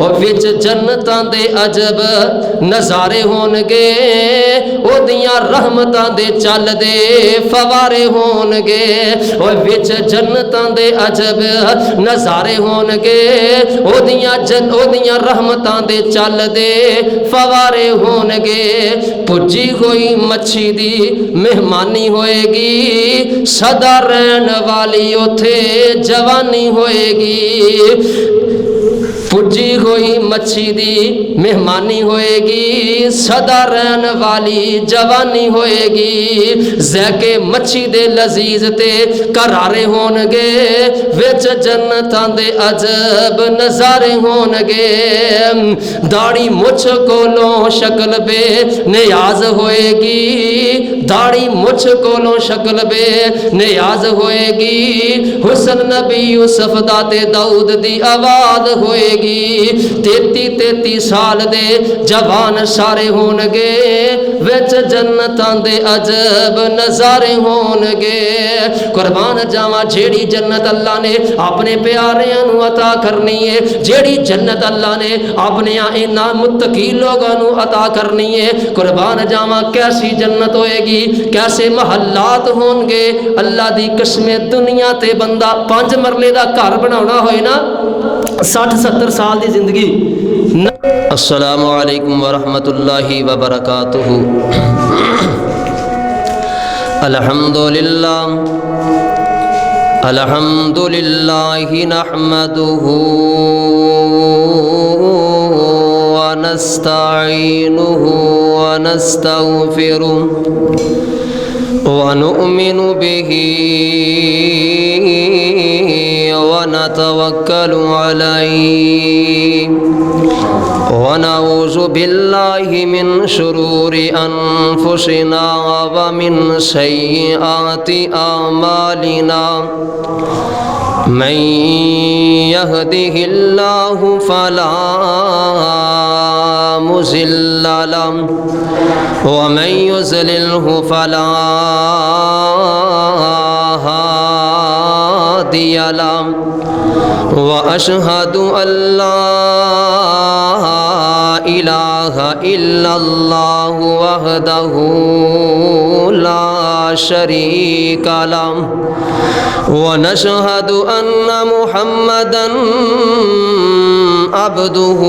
اور وچ جنتاں دے عجب نظارے ہون گے او دیاں رحمتاں دے چل دے فوارے ہون گے اور وچ جنتاں دے عجب نظارے ہون گے او دیاں رحمتاں دے چل دے فوارے ہون گے پجی ہوئی مچھی دی مہمانی ہوئے گی سدا رہن والی اوتھے جوانی ہوئے گی پجی ہوئی مچھی دی مہمانی ہوئے گی سدا رہن والی جوانی ہوئے گی ذائقے مچھی دے لذیذ تے قرارے ہون گے وچ جنتاں دے عجب نظارے ہون گے داڑھی مچھ کولوں شکل بے نیاز ہوئے گی داڑھی مچھ کولوں شکل بے نیاز ہوئے گی حسن نبی یوسف دا تے داؤد دی آواز ہوئے گی 33 سال دے جوان سارے ہون گے وچ جنتاں دے عجب نظارے ہون گے قربان جاواں جیڑی جنت اللہ نے اپنے پیاریاں نو عطا کرنی ہے جیڑی جنت اللہ نے اپنے انہاں متقی لوگاں نو عطا کرنی ہے قربان جاواں کیسی جنت ہوئے گی کیسے محلات ہون گے اللہ دی قسم دنیا تے بندہ 5 مرلے دا گھر بناونا ہوئے نا 60-70 سال دی زندگی السلام علیکم ورحمۃ اللہ وبرکاتہ الحمدللہ نحمده ونستعینه ونستغفره ونؤمن به ونتوكل عليه ونعوذ بالله من شرور أنفسنا ومن سيئات أعمالنا من يهده الله فلا مضل له ومن يضلله فلا هادي له وأشهد أن لا إله إلا الله وحده لا شريك له ونشهد أن محمدا عبده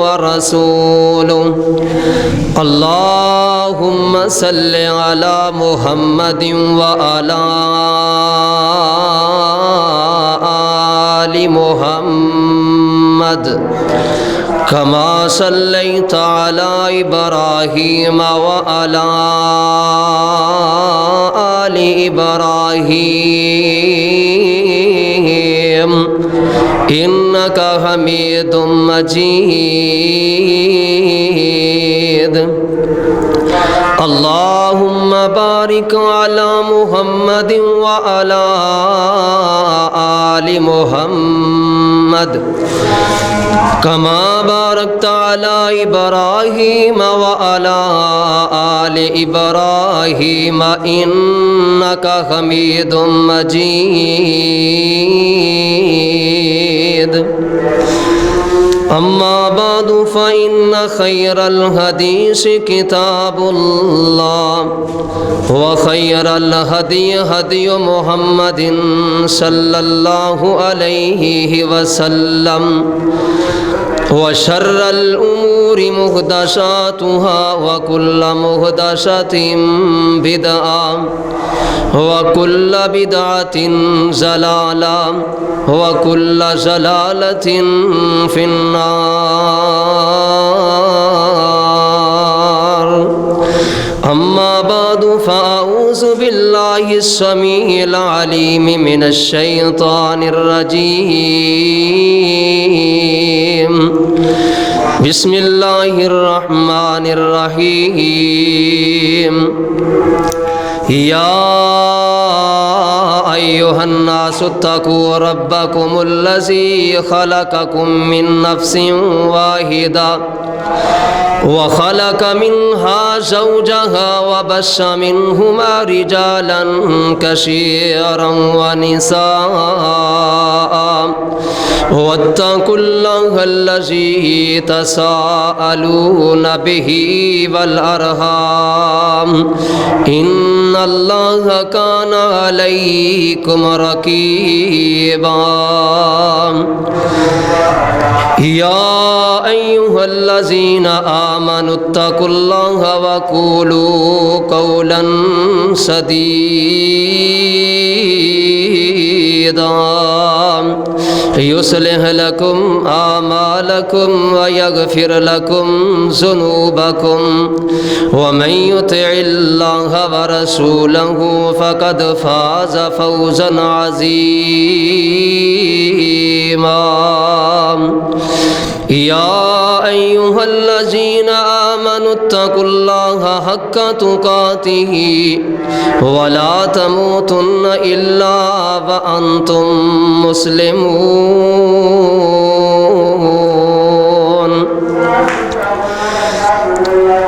ورسوله اللهم صل على محمد وعلى آل محمد كما صليت على إبراهيم وعلى آل إبراهيم إنك حميد مجيد اللهم بارك على محمد وعلى آل محمد كما باركت على إبراهيم وعلى آل إبراهيم إنك حميد مجيد أما بعد فإن خير الحديث كتاب الله وخير الهدي هدي محمد صلى الله عليه وسلم وشر الأمور محدثاتها وكل محدثة بدعة وكل بدعة ضلالة وكل ضلالة في النار أما بعد فأعوذ بالله السميع العليم من الشيطان الرجيم بسم الله الرحمن الرحيم يا أيها أيها الناس اتقوا ربكم الذي خلقكم من نفس واحدة وخلق منها زوجها وبث منهما رجالا كثيرا ونساء واتقوا الله الذي تساءلون به والأرحام إن الله كان عليكم رقيبا يا أيها الذين آمنوا اتقوا الله وقولوا قولا سديدا يصلح لكم أعمالكم ويغفر لكم ذنوبكم ومن يطع الله ورسوله فقد فاز فوزا عظيما يا أيها الذين آمنوا اتقوا الله حق تقاته ولا تموتن إلا وأنتم مسلمون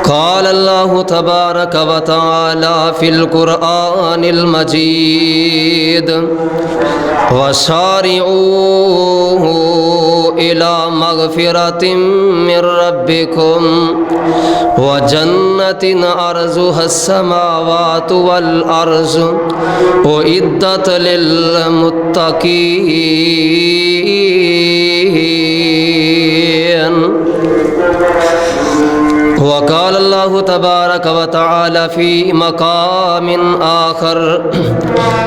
قال الله تبارك وتعالى في القرآن المجيد وسارعوا إلى مغفرة من ربكم وجنة عرضها السماوات والأرض أعدت للمتقين وقال الله تبارك وتعالى في مقام آخر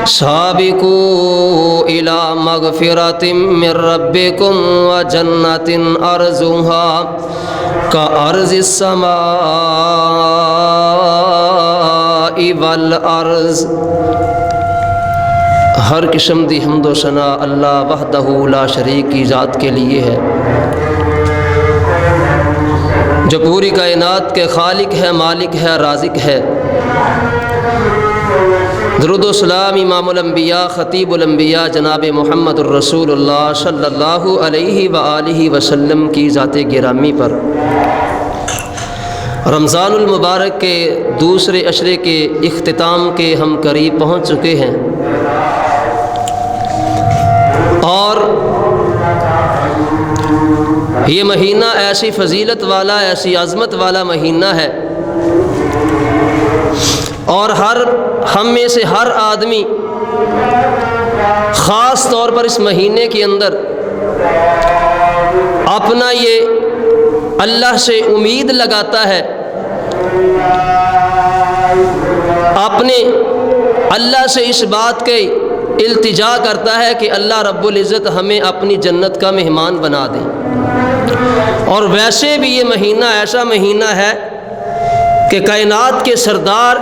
سابقوا إلى مغفرة من ربكم وجنة أرضها كأرض السماء والأرض ہر قسم دی حمد و ثنا اللہ وحدہ لا شریک کی ذات کے لیے ہے جو پوری کائنات کے خالق ہے، مالک ہے، رازق ہے۔ درود و سلام امام الانبیاء خطیب الانبیاء جناب محمد الرسول اللہ صلی اللہ علیہ وآلہ وسلم کی ذات گرامی پر۔ رمضان المبارک کے دوسرے عشرے کے اختتام کے ہم قریب پہنچ چکے ہیں، اور یہ مہینہ ایسی فضیلت والا، ایسی عظمت والا مہینہ ہے، اور ہم میں سے ہر آدمی خاص طور پر اس مہینے کے اندر اپنا یہ اللہ سے امید لگاتا ہے، اپنے اللہ سے اس بات کے التجا کرتا ہے کہ اللہ رب العزت ہمیں اپنی جنت کا مہمان بنا دے۔ اور ویسے بھی یہ مہینہ ایسا مہینہ ہے کہ کائنات کے سردار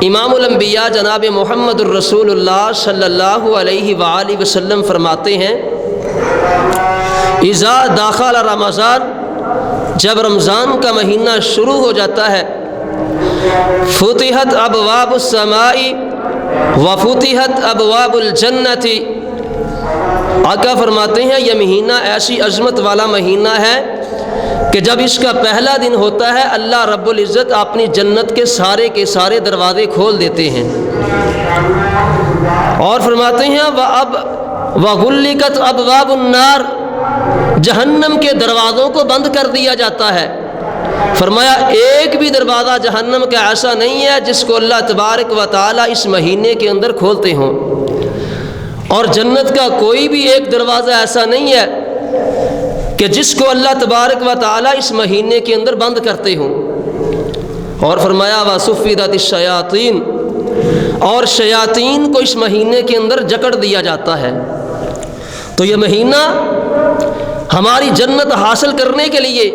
امام الانبیاء جناب محمد الرسول اللہ صلی اللہ علیہ وآلہ وسلم فرماتے ہیں، اذا داخل رمضان، جب رمضان کا مہینہ شروع ہو جاتا ہے، فتحت ابواب السماء وفتحت ابواب الجنت، آقا فرماتے ہیں یہ مہینہ ایسی عظمت والا مہینہ ہے کہ جب اس کا پہلا دن ہوتا ہے اللہ رب العزت اپنی جنت کے سارے دروازے کھول دیتے ہیں، اور فرماتے ہیں وغلقت ابواب النار، جہنم کے دروازوں کو بند کر دیا جاتا ہے۔ فرمایا ایک بھی دروازہ جہنم کا ایسا نہیں ہے جس کو اللہ تبارک و تعالیٰ اس مہینے کے اندر کھولتے ہوں، اور جنت کا کوئی بھی ایک دروازہ ایسا نہیں ہے کہ جس کو اللہ تبارک و تعالیٰ اس مہینے کے اندر بند کرتے ہوں۔ اور فرمایا وَصُفِّدَتِ الشَّيَاطِينَ، اور شیاطین کو اس مہینے کے اندر جکڑ دیا جاتا ہے۔ تو یہ مہینہ ہماری جنت حاصل کرنے کے لیے،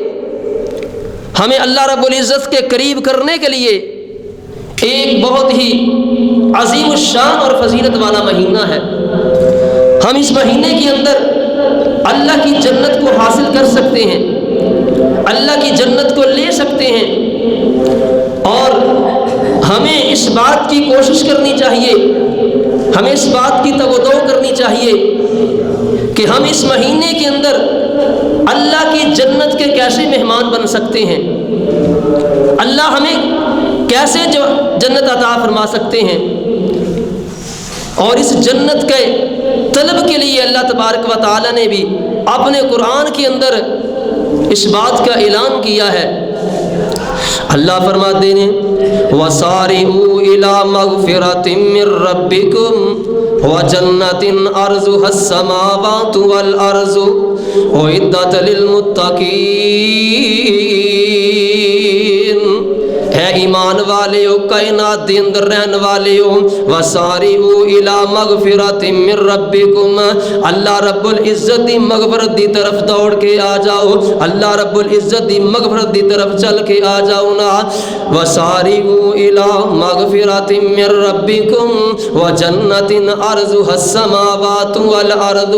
ہمیں اللہ رب العزت کے قریب کرنے کے لیے ایک بہت ہی عظیم الشان اور فضیلت والا مہینہ ہے۔ ہم اس مہینے کے اندر اللہ کی جنت کو حاصل کر سکتے ہیں، اللہ کی جنت کو لے سکتے ہیں، اور ہمیں اس بات کی کوشش کرنی چاہیے ہمیں اس بات کی توجہ کرنی چاہیے کہ ہم اس مہینے کے اندر اللہ کی جنت کے کیسے مہمان بن سکتے ہیں، اللہ ہمیں کیسے جو جنت عطا فرما سکتے ہیں۔ اور اس جنت کے طلب کے لیے اللہ تبارک و تعالی نے بھی اپنے قرآن کے اندر اس بات کا اعلان کیا ہے۔ اللہ فرماتے ہیں وَسَارِعُوا إِلَىٰ مَغْفِرَةٍ مِّن رَّبِّكُمْ وَجَنَّةٍ عَرْضُهَا السَّمَاوَاتُ وَالْأَرْضُ أُعِدَّتْ لِلْمُتَّقِينَ۔ اے ایمان والیو، کائنات دے اندر رہن والیو، وَسَارِعُوا إِلَىٰ مَغْفِرَةٍ مِّن رَّبِّكُمْ، اللہ رب العزت دی مغفرت دی طرف دوڑ کے آ جاؤ، اللہ رب العزت دی مغفرت دی طرف چل کے آ جاؤ نا۔ وَسَارِعُوا إِلَىٰ مَغْفِرَةٍ مِّن رَّبِّكُمْ وَجَنَّةٍ عَرْضُهَا السَّمَاوَاتُ وَالْأَرْضُ،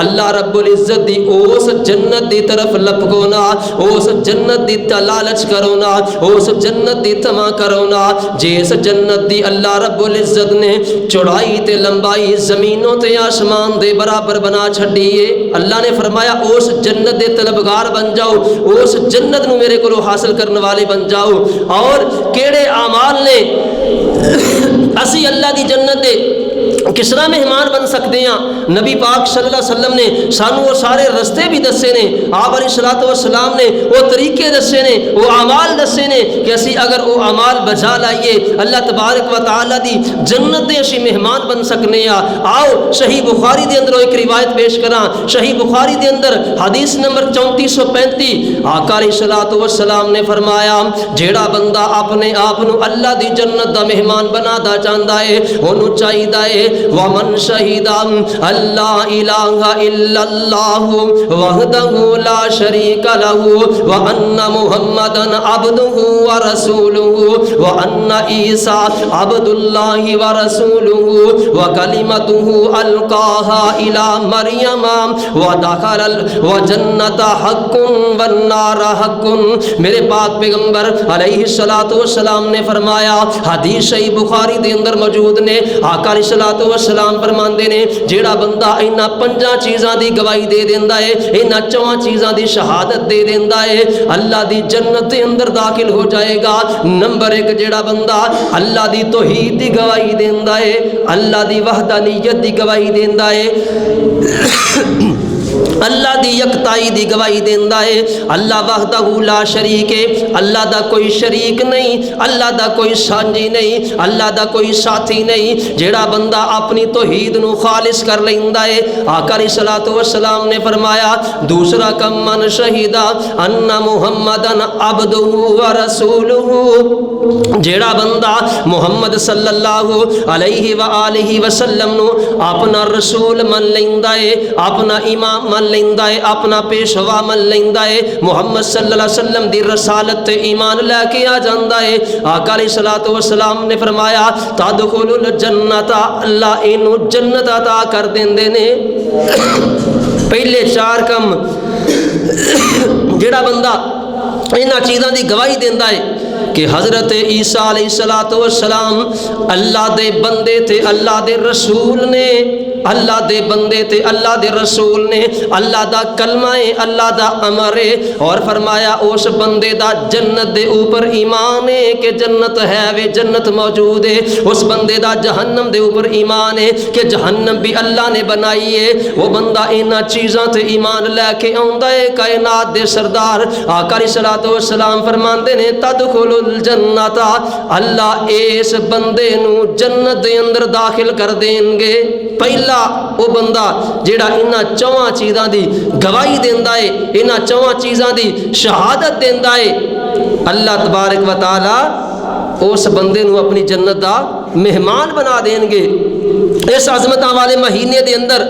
اللہ رب العزت دی اس جنت دی طرف لپکو نا، اس جنت دی لالچ کرو نا، اس جنت دی تما کرو نا جس جنت دی اللہ رب العزت نے چوڑائی تے لمبائی زمینوں تے آسمان دے برابر بنا چھڈیے۔ اللہ نے فرمایا اس جنت دے طلبگار بن جاؤ، اس جنت نو میرے کو حاصل کرنے والے بن جاؤ۔ اور کیڑے اعمال نے اسی اللہ دی جنت دے کس طرح مہمان بن سکتے ہیں؟ نبی پاک صلی اللہ علیہ وسلم نے سانو وہ سارے رستے بھی دسے نے، آپ علیہ الصلوۃ والسلام نے وہ طریقے دسے نے، وہ اعمال دسے نے کہ اسی اگر وہ اعمال بجا لائیے اللہ تبارک و تعالی دی جنت دے اسی مہمان بن سکنے ہیں۔ آؤ صحیح بخاری دے اندر ایک روایت پیش کراں، صحیح بخاری دے اندر حدیث نمبر 3435، آقا علیہ الصلوۃ والسلام نے فرمایا جیڑا بندہ اپنے آپ نو اللہ دی جنت دا مہمان بنا دا چاہندا ہے، اونوں چاہیدا ہے وَمَنْ شَهِدَ أَلَّا إِلَٰهَ إِلَّا اللَّهُ وَحْدَهُ لَا شَرِيكَ لَهُ وَأَنَّ مُحَمَّدًا عَبْدُهُ وَرَسُولُهُ وَأَنَّ عِيسَىٰ عَبْدُ اللَّهِ وَرَسُولُهُ وَكَلِمَتُهُ أَلْقَاهَا إِلَىٰ مَرْيَمَ وَدَخَلَ الْجَنَّةَ حَقٌّ وَالنَّارَ حَقٌّ۔ میرے پاک پیغمبر علیہ الصلوۃ والسلام نے فرمایا، حدیث صحیح بخاری دے اندر موجود نے، آقا علیہ الصلوۃ والسلام فرماندے نے جیڑا بندہ انہاں پنجاں چیزاں دی گواہی دے دیندا ہے، انہاں چواں چیزاں دی شہادت دے دیندا ہے، اللہ دی جنت دے اندر داخل ہو جائے گا۔ نمبر 1 جیڑا بندہ اللہ دی توحید دی گواہی دیندا ہے، اللہ دی وحدانیت دی گواہی دیندا ہے، اللہ دی یکتائی دی گواہی دیندا ہے، اللہ وحدہ لا شریک ہے، اللہ دا کوئی شریک نہیں، اللہ دا کوئی سانجی نہیں، اللہ دا کوئی ساتھی نہیں۔ جیڑا بندہ اپنی توحید نو خالص کر لیندا ہے، آقا علیہ الصلوۃ والسلام نے فرمایا دوسرا کم من شہیدہ ان محمدن عبدہ ورسولہ، جیڑا بندہ محمد صلی اللہ علیہ وآلہ وسلم نو اپنا رسول من لیندا ہے، اپنا امام من لیندا ہے، اپنا پیشوا من لیندا ہے، محمد صلی اللہ علیہ وسلم دی رسالت تے ایمان لے کے آ جاندا ہے، آقا علیہ الصلوۃ والسلام نے فرمایا تدخل الجنت، اللہ اینو جنت عطا کر دیندے نے۔ پہلے 4 کم جڑا بندہ انہاں چیزاں دی گواہی دیندا ہے کہ حضرت عیسیٰ علیہ الصلوۃ والسلام اللہ دے بندے تھے، اللہ دے رسول نے، اللہ دے بندے تے اللہ دے رسول نے، اللہ دا کلمہ ہے، اللہ دا امر ہے، اور فرمایا اس بندے دا جنت دے اوپر ایمان ہے کہ جنت ہے وے جنت موجود ہے، اس بندے دا جہنم دے اوپر ایمان ہے کہ جہنم بھی اللہ نے بنائی ہے۔ وہ بندہ انہاں چیزاں تے ایمان لے کے آندا ہے، کائنات دے سردار آقا علیہ الصلوۃ والسلام فرماندے نے تدخل الجنت، اللہ اس بندے نو جنت دے اندر داخل کر دیں گے۔ پہلا وہ بندہ جیڑا انہاں 4 چیزاں دی گواہی دیندا ہے، انہاں 4 چیزاں دی شہادت دیندا ہے، اللہ تبارک و تعالی اس بندے نو اپنی جنت دا مہمان بنا دیں گے۔ اس عظمتاں والے مہینے دے اندر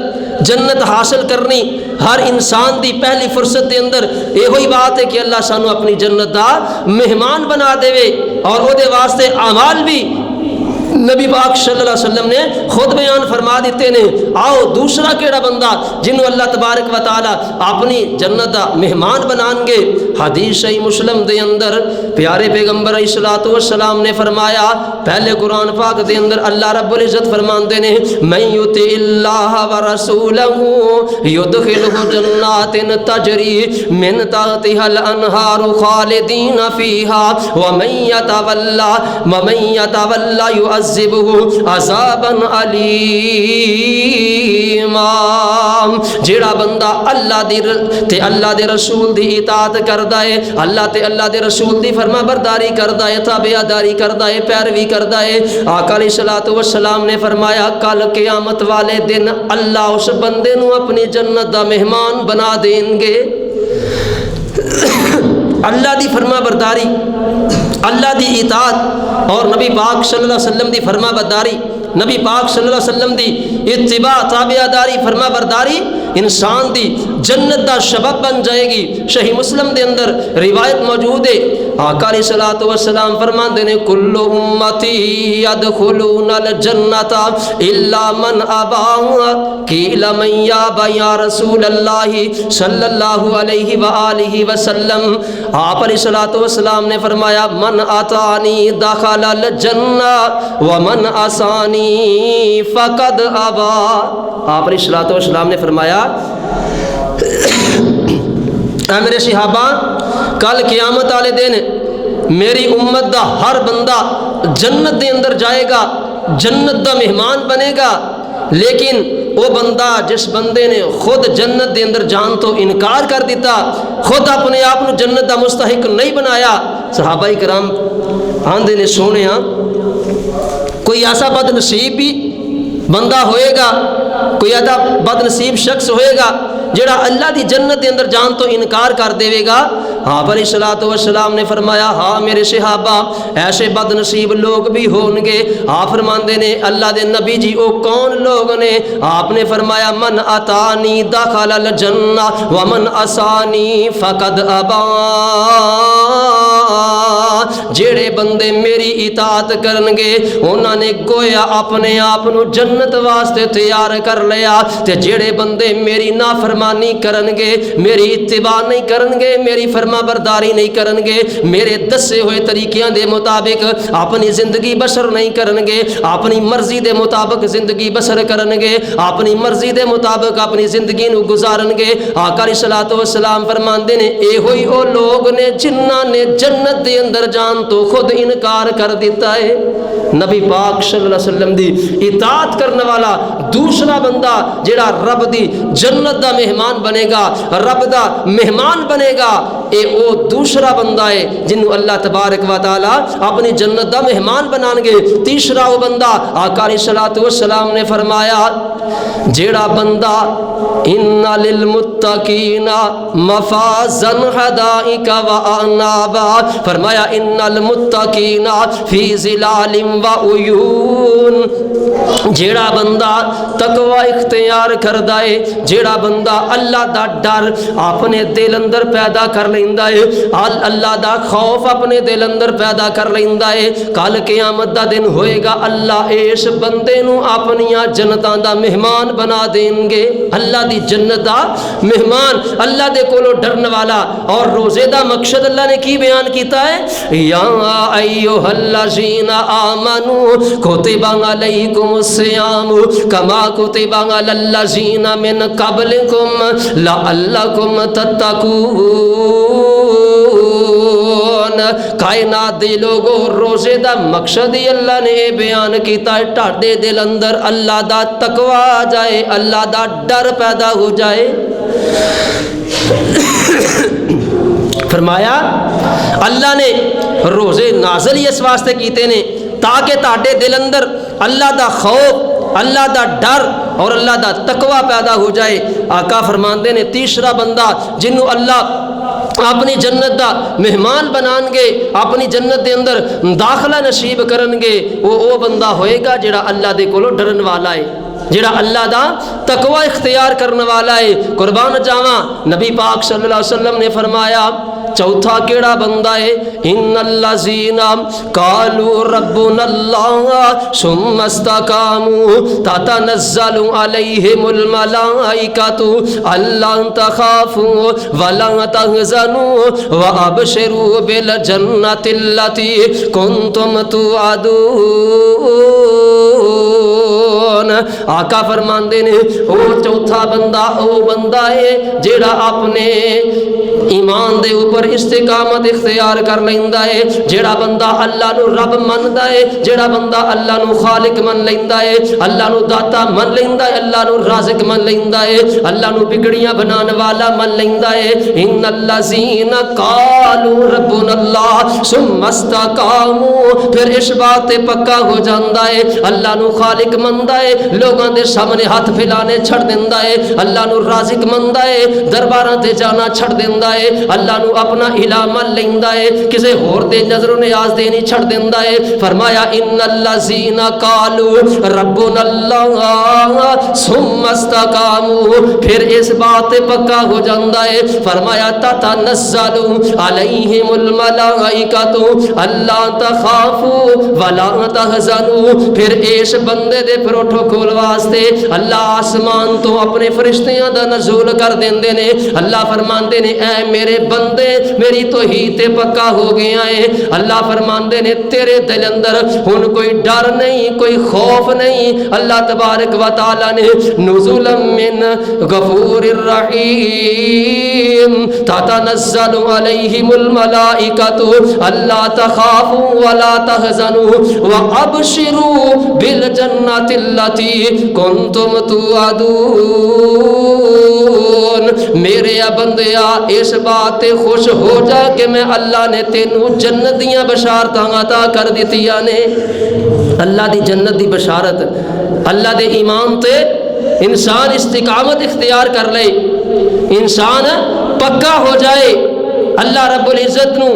جنت حاصل کرنی ہر انسان دی پہلی فرصت دے اندر یہ ہوئی بات ہے کہ اللہ سانو اپنی جنت دا مہمان بنا دے اور او دے واسطے اعمال بھی نبی پاک صلی اللہ علیہ وسلم نے خود بیان فرما دیتے نے۔ آؤ دوسرا کیڑا بندہ جنہوں اللہ تبارک و تعالی اپنی جنت دا مہمان بنان گے، حدیث صحیح مسلم دے اندر پیارے پیغمبر علیہ الصلوۃ والسلام نے فرمایا، پہلے قرآن پاک دے اندر اللہ رب العزت فرماندے نے من یطع اللہ ورسولہ یدخلہ جنات تجری من تحتها الانہار خالدین فیہا ومن یتولی یعذبہ عذابا علیما۔ جیڑا بندہ اللہ دے رسول دی اطاعت کردا ہے، اللہ تے اللہ دے رسول دی فرما برداری کردا ہے، تابعداری کردا ہے، پیروی کردا ہے، آقا علیہ الصلوۃ والسلام نے فرمایا کل قیامت والے دن اللہ اس بندے نو اپنی جنت دا مہمان بنا دیں گے۔ اللہ دی فرما برداری، اللہ دی اطاعت اور نبی پاک صلی اللہ علیہ وسلم دی فرما برداری، نبی پاک صلی اللہ علیہ وسلم دی اتباع تابعداری فرما برداری انسان دی جنت دا سبب بن جائے گی۔ صحیح مسلم دے اندر روایت موجود ہے، آقا علیہ الصلوۃ والسلام فرماندے نے کل امتی یدخلون الجنۃ الا من ابا قیل من یابا یا رسول اللہ صلی اللہ علیہ وآلہ وسلم۔ آپ علیہ الصلوۃ والسلام نے فرمایا من اطاعنی دخل الجنہ ومن عصانی فقد ابا۔ آپ علیہ الصلوۃ والسلام نے فرمایا اے میرے صحابہ، کل قیامت والے دن میری امت دا ہر بندہ جنت دے اندر جائے گا، جنت دا مہمان بنے گا، لیکن وہ بندہ جس بندے نے خود جنت دے اندر جان تو انکار کر دیتا، خود اپنے آپ کو جنت دا مستحق نہیں بنایا، صحابہ کرام آندے نے سونے کوئی ایسا بد نصیب بھی بندہ ہوئے گا، کوئی ایسا بد نصیب شخص ہوئے گا جڑا اللہ دی جنت دے اندر جان تو انکار کر دے گا۔ آپ علیہ الصلوۃ والسلام نے فرمایا ہاں میرے صحابہ ایسے بد نصیب لوگ بھی ہوں گے۔ آپ فرماندے نے اللہ دے نبی جی وہ کون لوگ نے؟ آپ نے فرمایا من اطاعنی دخل الجنہ ومن عصانی فقد ابا۔ جیڑے بندے میری اطاعت کرن گے انہاں نے گویا اپنے آپ نو جنت واسطے تیار کر لیا، تے جیڑے بندے میری نافرمانی کرن گے، میری اتباع نہیں کرن گے، میری فرما برداری نہیں کرن گے، میرے دسے ہوئے طریقیاں دے مطابق اپنی زندگی بسر نہیں کرن گے، اپنی مرضی دے مطابق زندگی بسر کرن گے، اپنی مرضی دے مطابق اپنی زندگی نو گزارن گے۔ آقا علیہ الصلوۃ والسلام فرماندے نے اے ہوئی او لوگ نے جنہاں نے جنت دے اندر جان تو خود انکار کر دیتا ہے۔ نبی پاک صلی اللہ علیہ وسلم دی اطاعت کرنے والا دوسرا بندہ جڑا رب دی جنت دا مہمان بنے گا، رب دا مہمان بنے گا، اے او دوسرا بندہ ہے جنہوں اللہ تبارک و تعالی اپنی جنت دا مہمان بنان گے۔ تیسرا وہ بندہ آقا علیہ الصلوۃ والسلام نے فرمایا جیڑا بندہ ان للمتقین مفازا حدائق واعنابا، فرمایا ان المتقین فی ظلال وعیون۔ جیڑا بندہ تقوی اختیار کردا ہے، جیڑا بندہ اللہ دا ڈر اپنے دل اندر پیدا کر لیندا ہے، اللہ دا خوف اپنے دل اندر پیدا کر لیندا ہے، کل قیامت دا دن ہوئے گا اللہ اس بندے نو اپنیاں جنتاں دا مہمان بنا دیں گے۔ اللہ دی جنت دا مہمان، اللہ دے کولو ڈرن والا۔ اور روزے دا مقصد اللہ نے کی بیان کیتا ہے یا ایھا الذین آمنوا کتب علیکم الصیام کما کتب علی الذین من قبلکم لعلکم تتقون۔ کائنات دے لوگو روزے دا مقصد ہی اللہ نے بیان کیتا ہے ٹاڈے دل اندر اللہ دا تقوی آ جائے، اللہ دا ڈر پیدا ہو جائے۔ فرمایا اللہ نے روزے نازل ہی اس واسطے کیتے نے تاکہ تاڈے دل اندر اللہ دا خوف، اللہ دا ڈر اور اللہ دا تقوی پیدا ہو جائے۔ آقا فرماندے نے تیسرا بندہ جنہوں اللہ اپنی جنت دا مہمان بنان گے، اپنی جنت دے اندر داخلہ نصیب کرن گے، وہ بندہ ہوئے گا جڑا اللہ دے کولو ڈرن والا ہے۔ جڑا اللہ دا تقوی اختیار کرنے والا ہے۔ قربان جاواں نبی پاک صلی اللہ علیہ وسلم نے فرمایا چوتھا کیڑا بندہ ہے، ان الذین قالوا ربنا اللہ ثم استقاموا تتنزل علیہم الملائکۃ الا تخافوا ولا تحزنوا وابشروا بالجنۃ التی کنتم توعدون۔ آقا فرماندے نے او چوتھا بندہ او بندہ ہے جیڑا اپنے ایمان دے اوپر استقامت اختیار کر لیندا ہے، جیڑا بندہ اللہ نو رب مندا ہے، جیڑا بندہ اللہ نو خالق من لیندا ہے، اللہ نو داتا من لیندا ہے، اللہ نو رازق من لیندا ہے، اللہ نو بگڑیاں بنان والا من لیندا ہے۔ ان الذین قالوا ربنا اللہ ثم استقاموا، پھر اس بات تے پکا ہو جاندا ہے اللہ نو خالق مندا ہے، لوگاں دے سامنے ہاتھ پھیلانے چھڑ دیندا ہے، اللہ نو رازق مندا ہے، درباراں تے جانا چھڑ دیندا ہے، اللہ نو اپنا الہ من لیندا ہے، کسے ہور تے نظر و نیاز دینی چھڑ دیندا ہے۔ فرمایا ان الذین قالوا ربنا اللہ ثم استقاموا، پھر اس بات تے پکا ہو جاندا ہے۔ فرمایا تتنزل علیہم الملائکۃ الا تخافوا ولا تحزنوا، پھر اس بندے دے پروٹوکول واسطے اللہ آسمان تو اپنے فرشتیاں دا نزول کر دیندے نے۔ اللہ فرماندے نے اے میرے بندے میری توحید تے پکا ہو گیا ہے، اللہ فرماندے نے تیرے دل اندر ہن کوئی ڈر نہیں، کوئی خوف نہیں، اللہ تبارک و تعالی نے نزول من غفور الرحیم تتنزل علیہم الملائکۃ الا تخافوا ولا تحزنوا وابشروا بالجنۃ التی کنتم توعدون۔ میرے بندیا اس بات تے خوش ہو جا کہ میں اللہ نے تینوں جنت دیاں بشارتاں عطا کر دتیاں نے۔ اللہ دی جنت دی بشارت، اللہ دے ایمان تے انسان استقامت اختیار کر لے، انسان پکا ہو جائے، اللہ رب العزت نو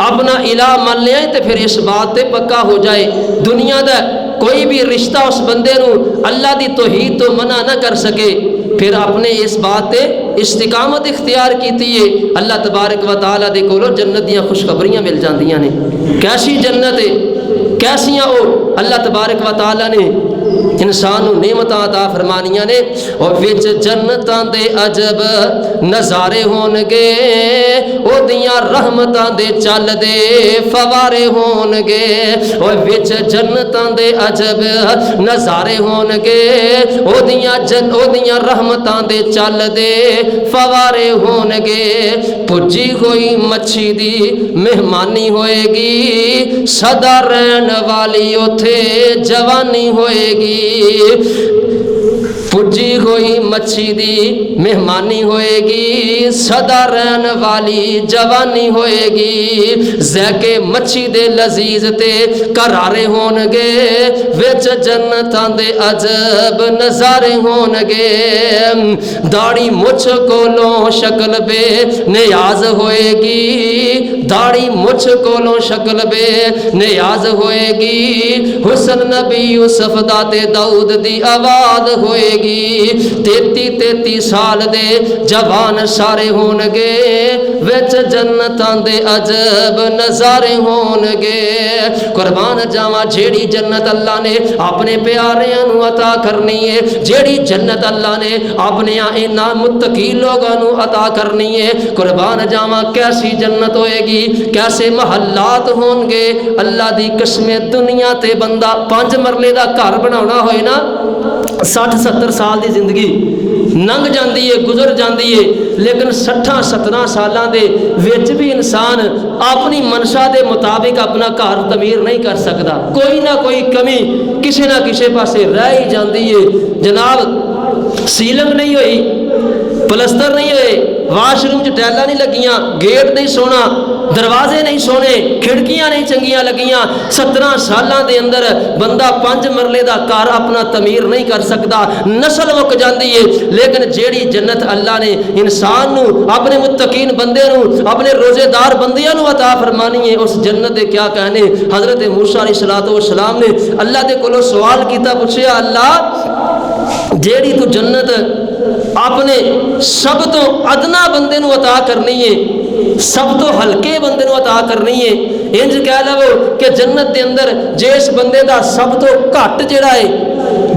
اپنا الہ من لے تے پھر اس بات تے پکا ہو جائے دنیا دا کوئی بھی رشتہ اس بندے نو اللہ دی توحید تو منع نہ کر سکے۔ پھر اپنے اس بات تے استقامت اختیار کیتی ہے، اللہ تبارک و تعالی دے کولو جنت دیاں خوشخبریاں مل جاندیاں نے۔ کیسی جنت ہے، کیسیاں او اللہ تبارک و تعالی نے انسان نو نعمتاں عطا فرمانیاں نے۔ اور وچ جنتاں دے عجب نظارے ہون گے، او دیاں رحمتاں دے چل دے فوارے ہون گے۔ اور وچ جنتاں دے عجب نظارے ہون گے، او دیاں رحمتاں دے چل دے فوارے ہون گے۔ پجی ہوئی مچھی دی مہمانی ہوئے گی، سدا رہن والی اوتھے جوانی ہوئے گی۔ پجی ہوئی مچھی دی مہمانی ہوئے گی، سدا رہن والی جوانی ہوئے گی۔ ذائقے مچھی دے لذیذ تے کرارے ہون گے، وچ جنتاں دے عجب نظارے ہون گے۔ داڑھی مچھ کولوں شکل بے نیاز ہوئے گی، داڑھی مچھ کولوں شکل بے نیاز ہوئے گی۔ حسن نبی یوسف دا تے داؤد دی آواز ہوئے گی۔ 33 سال دے جوان سارے ہون گے، وچ جنتاں دے عجب نظارے ہون گے۔ قربان جاواں جیڑی جنت اللہ نے اپنے پیاریاں نو عطا کرنی ہے، جیڑی جنت اللہ نے اپنے انہاں متقی لوگاں نو عطا کرنی ہے، قربان جاواں کیسی جنت ہوئے گی، کیسے محلات ہون گے۔ اللہ دی قسم دنیا تے بندہ 5 مرلے دا گھر بناونا ہوئے نا، 60-70 سال دی زندگی ننگ جاندی ہے، گزر جاندی ہے، لیکن 60-70 سالاں دے وچ بھی انسان اپنی منشا دے مطابق اپنا گھر تعمیر نہیں کر سکتا، کوئی نہ کوئی کمی کسی نہ کسی پاسے رہ ہی جاندی ہے۔ جناب سیلنگ نہیں ہوئی، پلستر نہیں ہوئے، واش روم چ ٹائلاں نہیں لگیاں، گیٹ نہیں سونا، دروازے نہیں سونے، کھڑکیاں نہیں چنگیاں لگیاں، 17 سالاں دے اندر بندہ 5 مرلے دا گھر اپنا تعمیر نہیں کر سکتا، نسل مک جاندی ہے۔ لیکن جیڑی جنت اللہ نے انسان نو اپنے متقین بندے نو اپنے روزے دار بندیاں نو عطا فرمانی ہے، اس جنت دے کیا کہنے۔ حضرت موسیٰ علیہ السلام نے اللہ دے کولو سوال کیتا، پوچھیا اللہ جیڑی تو جنت اپنے سب تو ادنا بندے نو عطا کرنی ہے، سب تو ہلکے بندے نو عطا کرنی ہے۔ انج کہہ لو کہ جنت دے اندر جس بندے دا سب تو گھٹ جڑا ہے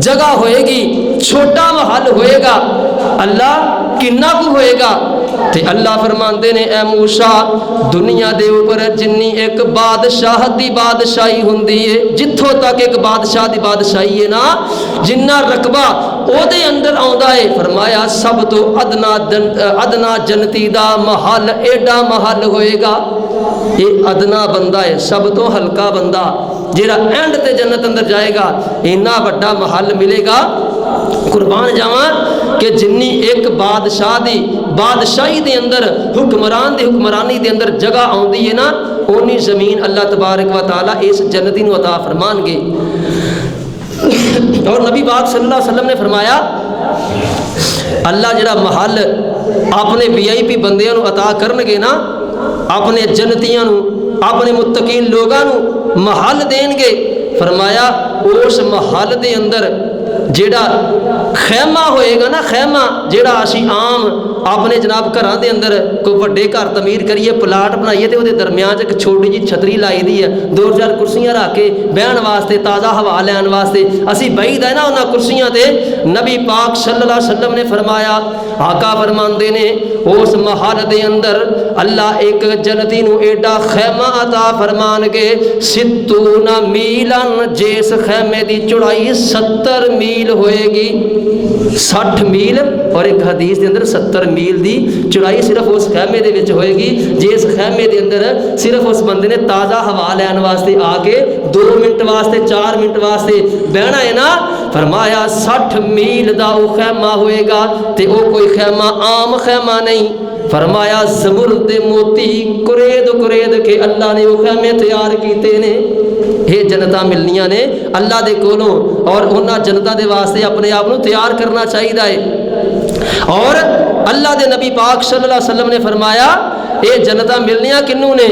جگہ ہوئے گی، چھوٹا محل ہوئے گا، اللہ کنا کو ہوئے گا؟ تے اللہ فرماندے نے اے موسیٰ دنیا دے اوپر جنی ایک بادشاہ دی بادشاہی ہوندی ہے، جتھوں تک ایک بادشاہ دی بادشاہی ہے نا، جنہ رقبہ او دے اندر آندا ہے، فرمایا سب تو ادنا جنتی دا محل ایڈا محل ہوئے گا۔ یہ ادنا بندہ ہے، سب تو ہلکا بندہ جیڑا اینڈ تے جنت اندر جائے گا، اینا بڑا محل ملے گا۔ قربان جاواں کہ جنی ایک بادشاہ دی بادشاہی دے اندر حکمران دی حکمرانی دے اندر جگہ آندی ہے نا، اونی زمین اللہ تبارک و تعالی اس جنتی نو عطا فرمان گے۔ اور نبی پاک صلی اللہ علیہ وسلم نے فرمایا اللہ جڑا محل اپنے وی آئی پی بندیاں نو عطا کرنگے نا، اپنے جنتیاں نو، اپنے متقین لوگاں نو محل دین گے، فرمایا اس محل دے اندر جیڑا خیمہ ہوئے گا نا، خیمہ جیڑا اسی عام اپنے جناب گھراں دے اندر کوئی وڈے گھر تعمیر کریے، پلاٹ بنائیے تے وہ دے درمیان ایک چھوٹی جی چھتری لائی دی ہے، 2-4 کرسیاں رکھ کے بہن واسطے، تازہ ہوا لین واسطے اسی بہی دا نا انہاں کرسیاں تے۔ نبی پاک صلی اللہ علیہ وسلم نے فرمایا، آقا فرماندے نے اس محل دے اندر اللہ ایک جنتی نو ایڈا خیمہ عطا فرمان گے، 60 میلن، جس خیمے دی چڑھائی 70 میل ہوئے گی، 60 میل، اور ایک حدیث دے اندر 70 میل دی چڑھائی صرف اس خیمے دے وچ ہوئے گی، جس خیمے دے اندر صرف اس بندے نے تازہ ہوا لین واسطے آ کے 2 منٹ واسطے 4 منٹ واسطے بہنا ہے نا، فرمایا 60 میل دا او خیمہ ہوئے گا، تے او کوئی خیمہ عام خیمہ نہیں، فرمایا زمرد موتی کرید کرید کے اللہ نے وہ خیمے تیار کیتے نے۔ یہ جنتاں ملنیاں نے اللہ دے کولوں، اور انہاں جنتاں دے واسطے اپنے آپ نو تیار کرنا چاہیے ہے۔ اور اللہ دے نبی پاک صلی اللہ علیہ وسلم نے فرمایا یہ جنتاں ملنیاں کنوں نے؟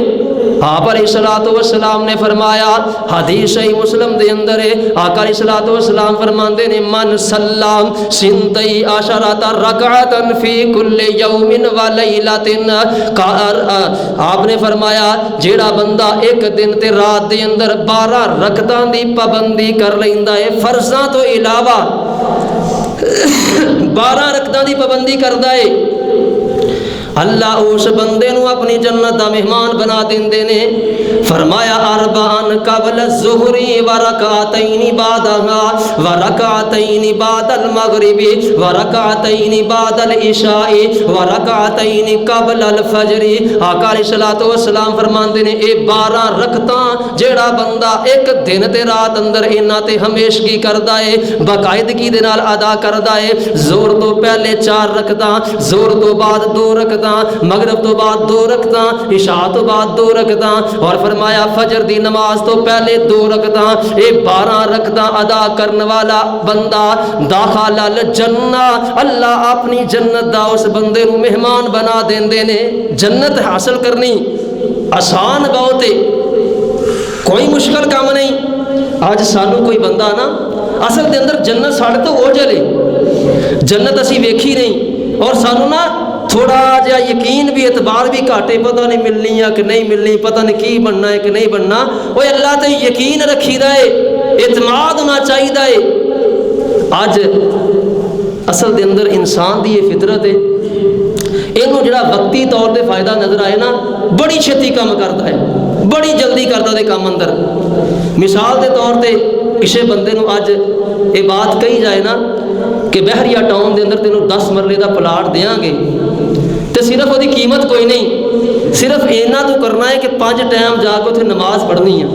آپ علیہ الصلوۃ والسلام نے فرمایا، حدیث صحیح مسلم دے اندر ہے، آقا علیہ الصلوۃ والسلام فرماندے نے من سلام 12 رکعۃ فی کل یوم و لیلۃ، آپ نے فرمایا جیڑا بندہ ایک دن تے رات دے اندر 12 رکعتاں دی پابندی کر لیندا ہے، فرضاں تو علاوہ 12 رکعتاں دی پابندی کردا ہے، اللہ اس بندے نو اپنی جنت دا مہمان بنا دیندے نے۔ فرمایا اربعن قبل الظہر ورکعتین بعدها ورکعتین بعد المغرب ورکعتین بعد العشاء ورکعتین قبل الفجر۔ آقا علیہ الصلوۃ والسلام فرماندے نے اے 12 رکعتاں جیڑا بندہ ایک دن تے رات اندر انہاں تے ہمیشگی کردا ہے، باقاعدگی دے نال ادا کردا ہے، زور تو پہلے 4 رکعتاں، زور تو بعد 2 رکعتاں، مغرب تو بعد 2 رکعتاں، عشاء تو بعد 2 رکعتاں، اور فرمایا فجر دی نماز تو پہلے 2 رکعتاں۔ اے 12 رکعتاں ادا کرنے والا بندہ داخل الجنہ، اللہ اپنی جنت دا اس بندے نو مہمان بنا دیندے نے۔ جنت حاصل کرنی آسان بہت ہے، کوئی مشکل کام نہیں۔ آج سانو کوئی بندہ نا اصل دے اندر جنت ساڑھے تو اوجل ہے، جنت اسی ویکھی نہیں، اور سانو نا تھوڑا جہا یقین بھی اعتبار بھی گھاٹے، پتہ نہیں ملنی ہے کہ نہیں ملنی، پتہ نہیں کی بننا ہے کہ نہیں بننا۔ وہ اللہ تے یقین رکھی دا ہے، اعتماد ہونا چاہیے ہے۔ اج اصل دے اندر انسان دی یہ فطرت ہے، اینو جڑا وقتی طور تے فائدہ نظر آئے نا بڑی چھتی کام کرتا ہے، بڑی جلدی کرتا دے کام اندر۔ مثال دے طور تے کسے بندے نو اج یہ بات کہی جائے نا کہ بحریہ ٹاؤن دے اندر تینوں 10 مرلے دا پلاٹ دیاں گے، تے صرف وہ دی قیمت کوئی نہیں، صرف اینا تو کرنا ہے کہ 5 ٹائم جا کے اتنے نماز پڑھنی ہے،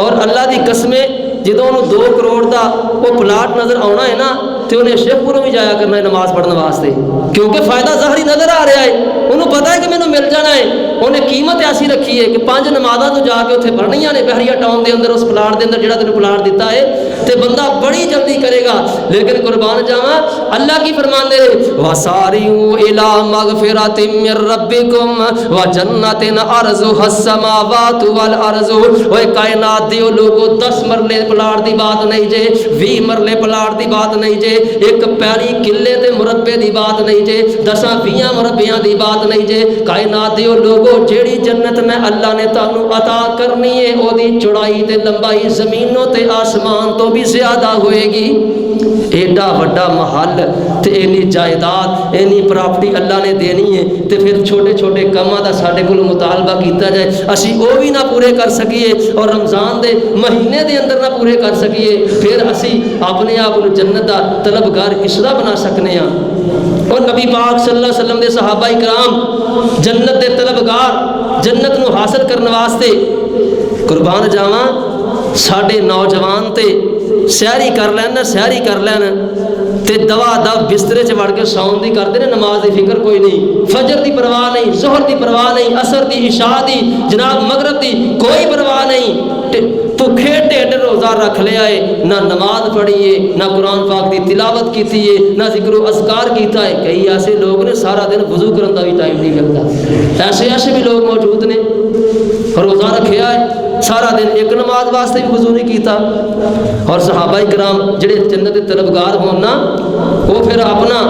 اور اللہ دی قسمیں جدوں انہوں 2 کروڑ دا وہ پلاٹ نظر آنا ہے نا تو انہیں شیخ پوروں بھی جایا کرنا ہے نماز پڑھنے واسطے، کیونکہ فائدہ ظاہری نظر آ رہا ہے، انہوں پتہ ہے کہ میں نے مل جانا ہے۔ انہیں قیمت ایسی رکھی ہے کہ 5 نمازاں تو جا کے اتنے پڑھنیاں نے بحریہ ٹاؤن دے اندر اس پلاٹ دے اندر جڑا تینوں پلاٹ دیتا ہے تے بندہ بڑی جلدی کرے گا. لیکن قربان جاواں اللہ کی فرماندے وَسَارِعُوا إِلَىٰ مَغْفِرَةٍ مِّن رَّبِّكُمْ وَجَنَّةٍ عَرْضُهَا السَّمَاوَاتُ وَالْأَرْضُ. اوے کائنات دیو لوگو 10 مرلے پلاٹ دی بات نہیں جے, 20 مرلے پلاٹ دی بات نہیں جے, ایک پیاری کلے تے مربے دی بات نہیں جے, 10-20 مربیاں دی بات نہیں جے. کائنات دیو لوگو جیڑی جنت میں اللہ نے تانوں عطا کرنی ہے او دی چوڑائی تے لمبائی زمینوں تے آسمان تو بھی زیادہ ہوئے گی. ایڈا وڈا محل تے اینی جائیداد اینی پراپرٹی اللہ نے دینی ہے تے پھر چھوٹے چھوٹے کاماں دا ساڈے کول مطالبہ کیتا جائے اسی او بھی نہ پورے کر سکیے اور رمضان دے مہینے دے اندر نہ پورے کر سکیے, پھر اسی اپنے آپ کو جنت دا طلبگار کس طرح بنا سکنے ہاں. اور نبی پاک صلی اللہ علیہ وسلم دے صحابہ کرام جنت دے طلبگار جنت نو حاصل کرنے واسطے قربان جاواں ساڈے نوجوان تے سحری کر لین تے دوا دو بسترے چ وڑ کے سون دی کرتے نے, نماز دی فکر کوئی نہیں, فجر دی پرواہ نہیں, ظہر دی پرواہ نہیں, عصر دی, عشاء دی, جناب مغرب دی کوئی پرواہ نہیں, بھوکے ٹھڈ روزہ رکھ لیا ہے, نہ نماز پڑھی ہے, نہ قرآن پاک دی تلاوت کیتی ہے, نہ ذکر و اذکار کیتا ہے. کئی ایسے لوگ نے سارا دن وضو کرن دا بھی ٹائم نہیں لگتا, ایسے بھی لوگ موجود نے, روزہ رکھیا ہے سارا دن ایک نماز واسطے بھی وضو نہیں کیتا. اور صحابہ کرام جڑے جنت دے طلبگار ہون نا وہ پھر اپنا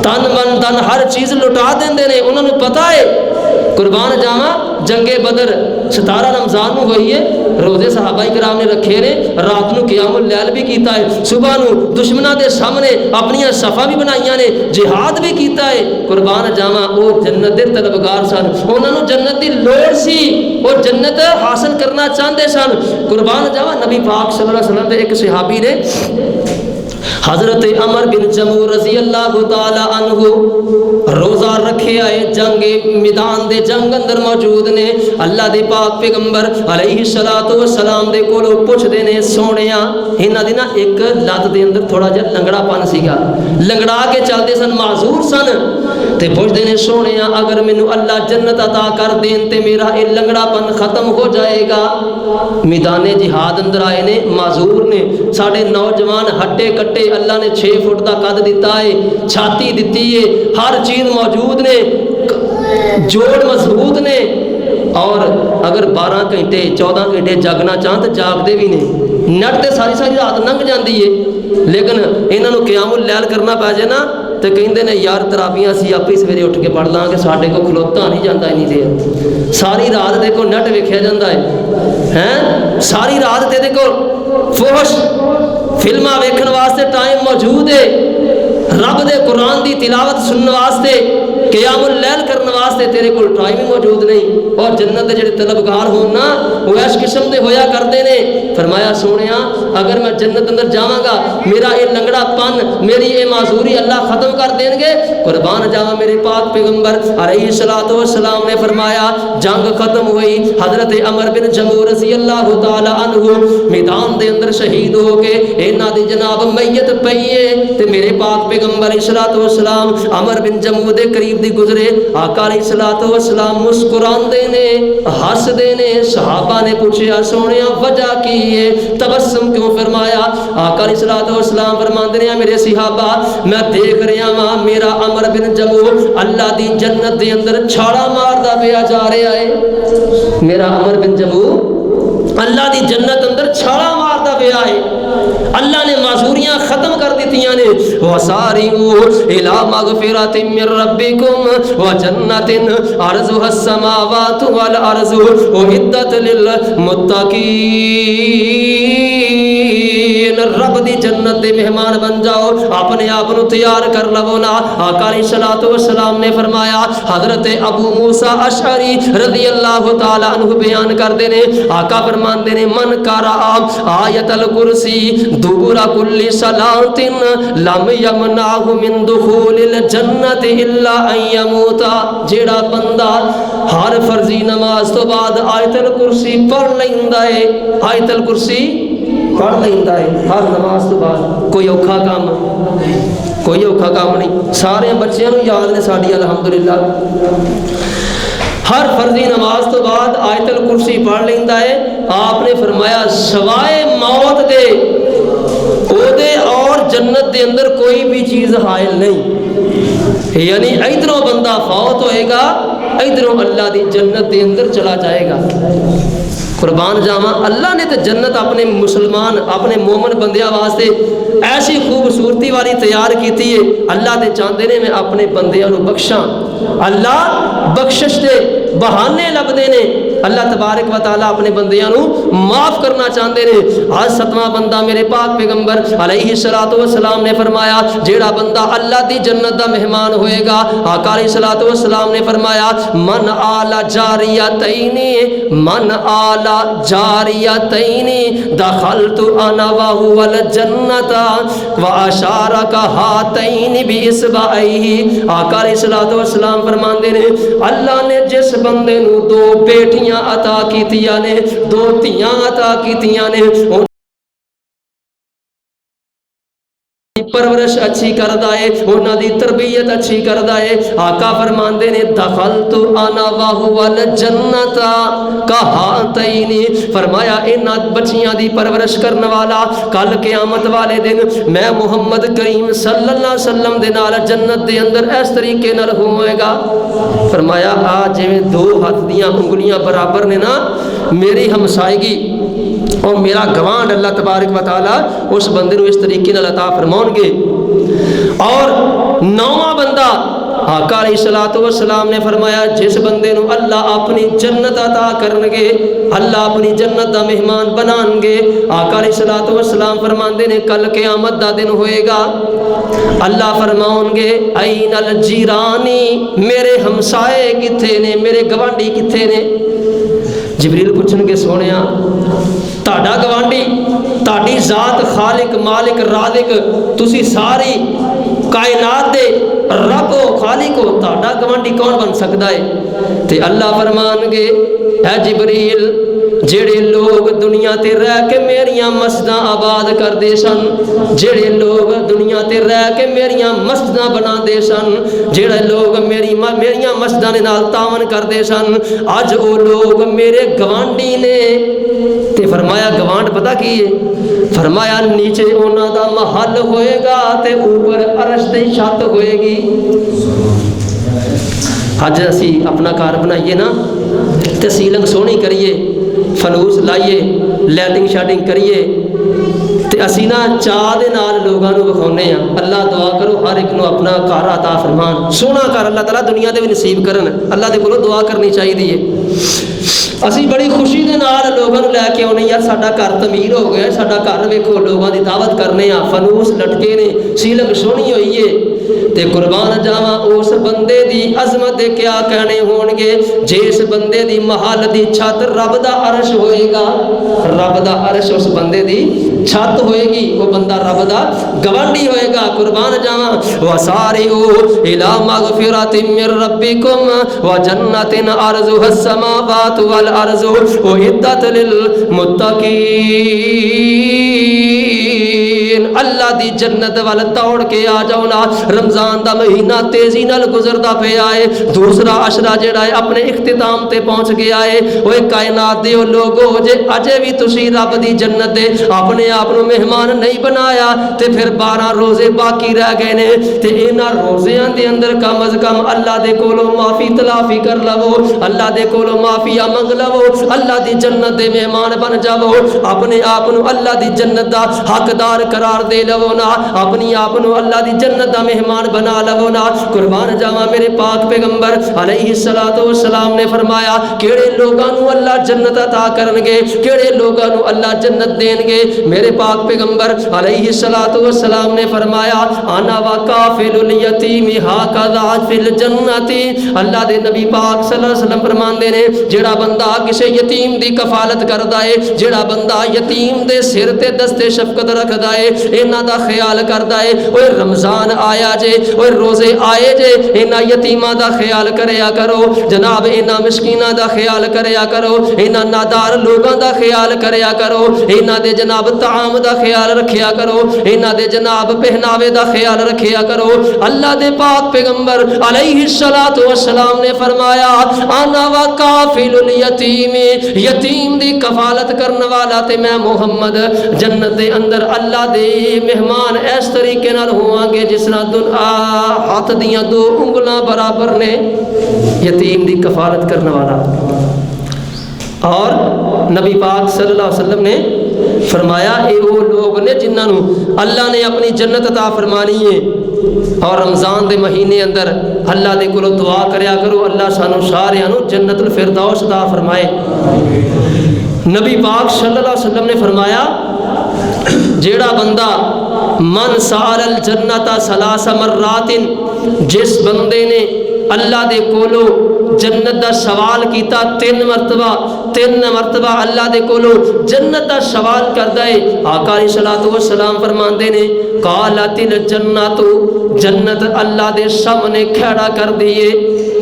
تن من دن ہر چیز لٹا دیندے نے, انہوں نے پتہ ہے قربان جاواں جنگ بدر 17 رمضان نو ہوئی ہے, روزے صحابہ کرام نے رکھے نے, رات نو قیام اللیل بھی کیتا ہے, صبح نو دشمناں دے سامنے اپنی صفاں بھی بنائیاں نے, جہاد بھی کیتا ہے. قربان جاواں او جنت دے طلبگار سن, انہاں نو جنت دی لوڑ سی, او جنت حاصل کرنا چاہتے سن. قربان جاواں نبی پاک صلی اللہ علیہ وسلم دے ایک صحابی نے حضرت عمر بن جموع رضی اللہ تعالی عنہ روزہ رکھے آئے, جنگ میدان دے جنگ اندر موجود نے. اللہ دے پاک پیغمبر علیہ السلام دے کولو پوچھ دے نے سونیا انہاں دی نا ایک لت دے اندر تھوڑا جہا لنگڑا پن سیگا, لنگڑا کے چلتے سن, معذور سن, تے پوچھ دے نے سونیا اگر مینوں اللہ جنت عطا کر دین تے میرا اے لنگڑا پن ختم ہو جائے گا. میدان جہاد اندر آئے نے, معذور نے, ساڈے نوجوان ہٹے کٹے, اللہ نے 6 فٹ دا قد دیتا ہے, چھاتی دیتی ہے, ہر چیز موجود نے, جوڑ مضبوط نے, اور اگر 12 گھنٹے 14 گھنٹے جاگنا چاہن تو جاگتے بھی نے, نٹ تے ساری رات لنگ جاندی ہے. لیکن انہاں نو قیام اللیل کرنا پے جائے نا تے کہندے نے یار تراویاں اسی آپ ہی سویرے اٹھ کے پڑھ لاں گے, ساڈے کو کھلوتا نہیں جاندا اینی دیر, ساری رات دیکھو نٹ ویکھیا جاندا ہے, ساری رات تے دیکھو فحش فلماں ویکھن واسطے ٹائم موجود ہے, رب دے قرآن دی تلاوت سننے واسطے قیام اللیل کرنے واسطے تیرے کول ٹائم ہی موجود نہیں. اور جنت دے جڑے طلبگار ہون نا وہ اس قسم دے ہویا کرتے نے. فرمایا سونیا اگر میں جنت اندر جاواں گا میرا یہ لنگڑا پن میری یہ معذوری اللہ ختم کر دیں گے. قربان جاواں میرے پاک پیغمبر علیہ السلام نے فرمایا جنگ ختم ہوئی, حضرت عمر بن جموع رضی اللہ تعالی عنہ میدان دے اندر شہید ہو کے انہاں دی جناب میت پئی ہے تے میرے پاک پیغمبر علیہ السلام عمر بن جموع دے قریب دی گزرے, آقا علیہ السلام مسکراندے نے, ہس دے نے. صحابہ نے پوچھا سونیا وجہ کی ہے, تبسم کیوں فرمایا؟ آقا علیہ السلام فرماندے نے میرے صحابہ میں دیکھ رہا ہاں میرا عمر بن جموع اللہ دی جنت دے اندر چھاڑا ماردا پیا جا رہا ہے. میرا عمر بن جموع اللہ دی جنت اندر چھاڑا ماردا پیا ہے, اللہ نے معذوریاں ختم کر دیتیاں نے. وَسَارِعُوا إِلَىٰ مَغْفِرَةٍ مِّن رَّبِّكُمْ وَجَنَّةٍ عَرْضُهَا السَّمَاوَاتُ وَالْأَرْضُ أُعِدَّتْ لِلْمُتَّقِينَ. رب دی جنت دے مہمان بن جاؤ, اپنے آپ کو تیار کر لو نا. آقا علیہ السلام نے فرمایا, حضرت ابو موسیٰ اشعری رضی اللہ تعالی عنہ بیان کردے نے, آقا فرماندے نے من قرأ آیت الکرسی دبر کل صلاۃ لم یمنعہ من دخول الجنت الا ان یموت. جیڑا بندہ ہر فرضی نماز تو بعد آیت الکرسی پڑھ لیندا ہے, آیت الکرسی پڑھ لیندا ہے ہر نماز تو بعد, کوئی اوکھا کام نہیں, سارے بچیاں نوں یاد نے ساڈی الحمدللہ. ہر فرضی نماز تو بعد آیت الکرسی پڑھ لیندہ ہے. آپ نے فرمایا سوائے موت دے اودے اور جنت دے اندر کوئی بھی چیز حائل نہیں. یعنی ادھروں بندہ فوت ہوئے گا, ادھروں اللہ دی جنت دے اندر چلا جائے گا. قربان جاواں اللہ نے تو جنت اپنے مسلمان اپنے مومن بندیاں واسطے ایسی خوبصورتی والی تیار کیتی ہے. اللہ دے چاہتے نے میں اپنے بندیاں نو بخشاں. اللہ بخشش دے بہانے لبدے نے. اللہ تبارک و تعالیٰ اپنے بندیاں نو معاف کرنا چاہتے ہیں. آج 7واں بندہ میرے پاک پیغمبر علیہ الصلوۃ والسلام نے فرمایا جیڑا بندہ اللہ دی جنت دا مہمان ہوئے گا, آقا علیہ الصلوۃ والسلام نے فرمایا من آل جاریتین من آل جاریتین دخلت انا وهو الجنت واشار کہاتین باصبعیہ. آقا علیہ الصلوۃ والسلام فرماندے نے اللہ نے جس بندے نو دو بیٹیاں عطا کیتیاں نے, دو تیاں عطا کیتیاں نے, پرورش اچھی کردا ہے, انہاں دی تربیت اچھی کردا ہے. آقا فرماندے نے دخلت انا وهو الجنت کہاتین. فرمایا انہاں بچیاں دی پرورش کرن والا کل قیامت والے دن میں محمد کریم صلی اللہ علیہ وسلم دے نال جنت دے اندر اس طریقے نال ہوئے گا. فرمایا آ جویں دو ہاتھ دیاں انگلیاں برابر نے نا, میری ہمسائیگی اور میرا گوانڈ اللہ تبارک و تعالیٰ اس بندے نو اس طریقے نال عطا فرماؤں گے. اور 9واں بندہ آقا علیہ الصلوۃ والسلام نے فرمایا جس بندے نو اللہ اپنی جنت عطا کرن گے, اللہ اپنی جنت دا مہمان بنان گے. آقا علیہ الصلوۃ والسلام فرماندے نے کل قیامت دا دن ہوئے گا, اللہ فرماؤں گے این الجیرانی, میرے ہمسائے کتھے نے, میرے گوانڈی کتھے نے. جبریل پوچھن گے سونیا تہاڈا گوانڈی, تہاڈی ذات خالق مالک رازق, تسی ساری کائنات دے رب ہو خالق ہو, تہاڈا گوانڈی کون بن سکتا ہے؟ تے اللہ فرمان گے اے جبریل جڑے لوگ دنیا تے رہ کے میریاں مسجداں آباد کر دے سن, جڑے لوگ دنیا تے رہ کے میریاں مسجداں بنا دے سن, جڑے لوگ میریاں مسجداں دے نال تعاون کر دے سن, اج او لوگ میرے گوانڈی نے. تے فرمایا گوانڈ پتہ کی ہے؟ فرمایا نیچے انہاں دا محل ہوئے گا تے اوپر عرش دی چھت ہوئے گی. اج اسی اپنا گھر بنائیے نا تے سیلنگ سونی کریے, فنوس لائیے, لائٹنگ شاٹنگ کریے, تے اسی نا چاہ دے نال لوگاں نو وکھاؤنے ہیں. اللہ دعا کرو ہر ایک نو اپنا گھر عطا فرمان, سونا گھر اللہ تعالیٰ دنیا دے بھی نصیب کرن. اللہ دے کولوں دعا کرنی چاہیے. اسی بڑی خوشی دے نال لوگاں نو لے کے آنے یار ساڈا گھر تعمیر ہو گیا, ساڈا گھر ویکھو, لوگاں دی دعوت کرنے ہاں, فنوس لٹکے نے, سیلنگ سونی ہوئی ہے. تے قربان جاواں اس بندے دی عظمت دے کیا کہنے ہون گے جس بندے دی محل دی چھت رب دا عرش ہوئے گا. رب دا عرش اس بندے دی چھت ہوئے گی, وہ بندہ رب دا گوانڈی ہوئے گا. قربان جاواں وَسَارِعُوا إِلَىٰ مَغْفِرَةٍ مِّن رَّبِّكُمْ وَجَنَّةٍ عَرْضُهَا السَّمَاوَاتُ وَالْأَرْضُ أُعِدَّتْ لِلْمُتَّقِينَ. اللہ دی جنت وال دوڑ کے آ جاؤ نا. رمضان دا مہینہ تیزی نال گزردا پیا ہے, دوسرا عشرہ جڑا ہے اپنے اختتام تے پہنچ گیا ہے. اوے کائنات دے لوگو جے اجے بھی تسی رب دی جنت دے اپنے آپ نو مہمان نہیں بنایا تے پھر 12 روزے باقی رہ گئے نے. تے انہاں روزیاں دے اندر کم از کم اللہ دے کولوں معافی تلافی کر لو, اللہ دے کولوں معافیا منگ لو, اللہ دی جنت دے مہمان بن جاؤ. اپنے آپ نو اللہ دی جنت دا حقدار قرار دے لو نا, اپنی آپ نو اللہ دی جنت دا مہمان بنا لو نا. قربان جاواں میرے پاک پیغمبر علیہ الصلوۃ والسلام نے فرمایا کیڑے لوگاں نو اللہ جنت عطا کرن گے, کیڑے لوگاں نو اللہ جنت دین گے. میرے پاک پیغمبر علیہ الصلوۃ والسلام نے فرمایا انا وکافل الیتیم ھکذا فی الجنت. اللہ دے نبی پاک صلی اللہ علیہ وسلم فرماندے نے جڑا بندہ کسے یتیم دی کفالت کردا ہے, جڑا بندہ یتیم دے سر تے دستے شفقت رکھدا ہے, انہاں دا خیال کردا ہے۔ اوے رمضان آیا جے، اوے روزے آئے جے، انہاں یتیماں دا خیال کریا کرو جناب، انہاں مسکیناں دا خیال کریا کرو، انہاں نادار لوگاں دا خیال کریا کرو، انہاں دے جناب طعام دا خیال رکھیا کرو، انہاں دے جناب پہناوے دا خیال رکھیا کرو۔ اللہ دے پاک پیغمبر علیہ الصلوۃ والسلام نے فرمایا انا وکافل الیتیم، یتیم دی کفالت کرنے والا تے میں محمد جنت دے اندر اللہ دے مہمان اس طریقے نال ہوواں گے جس طرح ہاتھ دیاں دو انگلاں برابر نے، یتیم دی کفالت کرنے والا۔ اور نبی پاک صلی اللہ علیہ وسلم نے فرمایا اے وہ لوگ نے جنہاں نو اللہ نے اپنی جنت عطا فرمانی ہے۔ اور رمضان دے مہینے اندر اللہ دے کولوں دعا کریا کرو اللہ سانو سارے نو جنت الفردوس عطا فرمائے۔ نبی پاک صلی اللہ علیہ وسلم نے فرمایا جیڑا بندہ من سال الجنت ثلاث مرات، جس بندے نے اللہ دے کولو جنت دا سوال کیتا تین مرتبہ اللہ دے کولو جنت دا سوال کردا ہے، آقا علیہ الصلوۃ والسلام فرماندے نے قالت الجنت، جنت اللہ دے سامنے کھڑا کر دیے،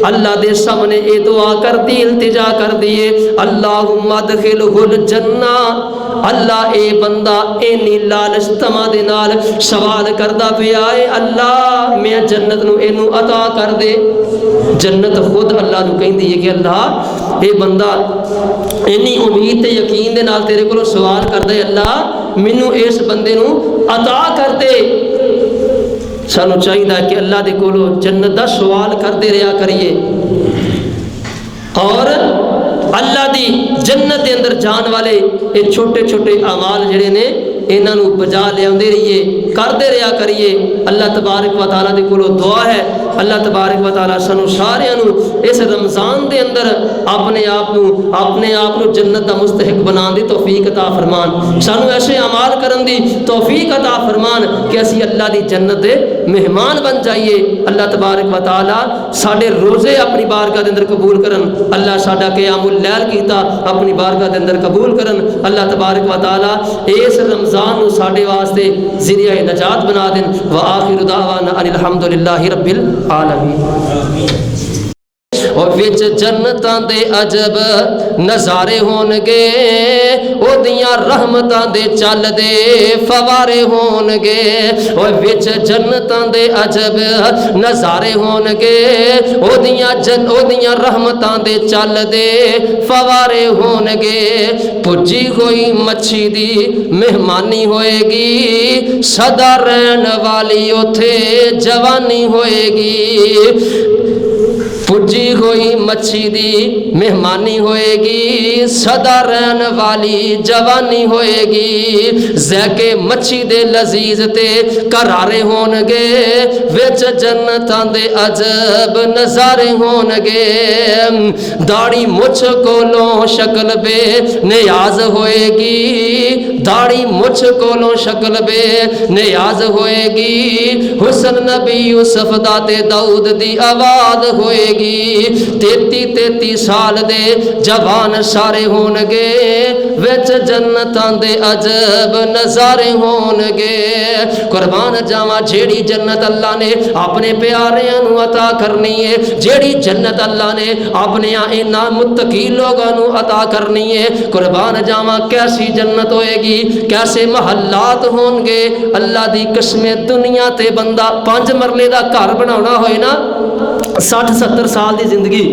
اللہ دے سامنے اے دعا کر دی، التجا کر دیے اللہم ادخلہ الجنہ، اللہ اے بندہ اینی لالچ تما دے نال سوال کردا پیا اے اللہ میں جنت نو اینو عطا کر دے۔ جنت خود اللہ نو کہندی ہے کہ اللہ اے بندہ اینی امید تے یقین دے نال تیرے کولوں سوال کردا ہے اللہ مینوں اس بندے نو عطا کر دے۔ سانو چاہیے کہ اللہ دے کولو جنت دا سوال کرتے رہا کریے اور اللہ دی جنت دے اندر جان والے یہ چھوٹے چھوٹے اعمال جڑے نے انہاں نو بجا لے آندے رہیے، کرتے رہا کریے۔ اللہ تبارک و تعالیٰ دے کولو دعا ہے اللہ تبارک و تعالیٰ سانو سارے نو اس رمضان دے اندر اپنے آپ نو جنت دا مستحق بنان دی توفیق عطا فرمان، سانو ایسے اعمال کرن دی توفیق عطا فرمان کہ اسی اللہ دی جنت دے مہمان بن جائیے۔ اللہ تبارک و تعالیٰ ساڈے روزے اپنی بارگاہ دے اندر قبول کرن، اللہ ساڈا قیام اللیل کیتا اپنی بارگاہ دے اندر قبول کرن۔ اللہ تبارک و تعالیٰ اس رمضان نو ساڈے واسطے ذریعہ نجات بنا دین۔ وآخر دعوانا ان الحمدللہ رب العالمین۔ اور وچ جنتاں دے عجب نظارے ہون گے، او دیاں رحمتاں دے چل دے فوارے ہون گے۔ اور وچ جنتاں دے عجب نظارے ہون گے، او دیاں رحمتاں دے چل دے فوارے ہون گے۔ پجی ہوئی مچھی دی مہمانی ہوئے گی، سدا رہن والی اوتھے جوانی ہوئے گی۔ پجی ہوئی مچھی دی مہمانی ہوئے گی، سدا رہن والی جوانی ہوئے گی۔ ذائقے مچھی دے لذیذ تے کرارے ہون گے، وچ جنتاں دے عجب نظارے ہون گے۔ داڑھی مچھ کولوں شکل بے نیاز ہوئے گی، داڑھی مچھ کولوں شکل بے نیاز ہوئے گی۔ حسن نبی یوسف دا تے داؤد دی آواز ہوئے گی۔ 33 سال دے جوان سارے ہون گے، وچ جنتاں دے عجب نظارے ہون گے۔ قربان جاواں جیڑی جنت اللہ نے اپنے پیاریاں نو عطا کرنی ہے، جیڑی جنت اللہ نے اپنے انہاں متقی لوگاں نو عطا کرنی ہے، قربان جاواں کیسی جنت ہوئے گی، کیسے محلات ہون گے۔ اللہ دی قسم دنیا تے بندہ 5 مرلے دا گھر بناونا ہوئے نا 60-70 سال دی زندگی